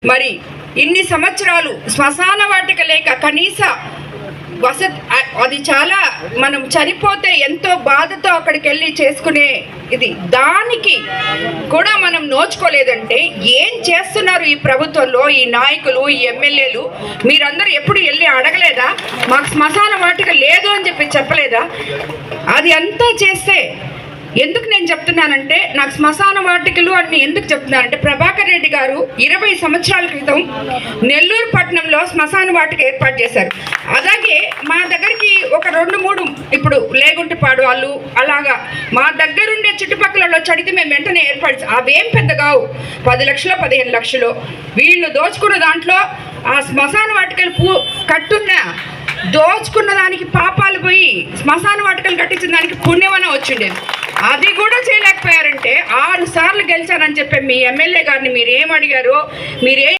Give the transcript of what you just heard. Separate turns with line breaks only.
మరి ఇన్ని సంవత్సరాలు శ్మశాన వాటిక లేక కనీస వసతి, అది చాలా మనం చనిపోతే ఎంతో బాధతో అక్కడికి వెళ్ళి చేసుకునే ఇది, దానికి కూడా మనం నోచుకోలేదంటే ఏం చేస్తున్నారు ఈ ప్రభుత్వంలో ఈ నాయకులు, ఈ ఎమ్మెల్యేలు? మీరందరూ ఎప్పుడు వెళ్ళి అడగలేదా? మాకు శ్మశాన వాటిక లేదు అని చెప్పలేదా? అది అంతా చేస్తే ఎందుకు నేను చెప్తున్నానంటే, నాకు శ్మశాన వాటికలు అని ఎందుకు చెప్తున్నానంటే, ప్రభాకర్ రెడ్డి గారు 20 సంవత్సరాల క్రితం నెల్లూరు పట్టణంలో శ్మశాన వాటిక ఏర్పాటు చేశారు. అలాగే మా దగ్గరికి ఒక 2-3 ఇప్పుడు లేగుంటపాడు వాళ్ళు అలాగా మా దగ్గరుండే చుట్టుపక్కలలో చడితే మేము వెంటనే ఏర్పాటు, అవేం పెద్ద కావు, 10 లక్షలు 15 లక్షలు. వీళ్ళు దోచుకున్న దాంట్లో ఆ శ్మశాన వాటికలు కట్టున్న దోచుకున్న దానికి పాపాలు పోయి శ్మశాన వాటికలు కట్టించిన దానికి పుణ్యమనే వచ్చిండేది. అది కూడా చేయలేకపోయారంటే 6 సార్లు గెలిచానని చెప్పే మీ ఎమ్మెల్యే గారిని మీరేం అడిగారో, మీరే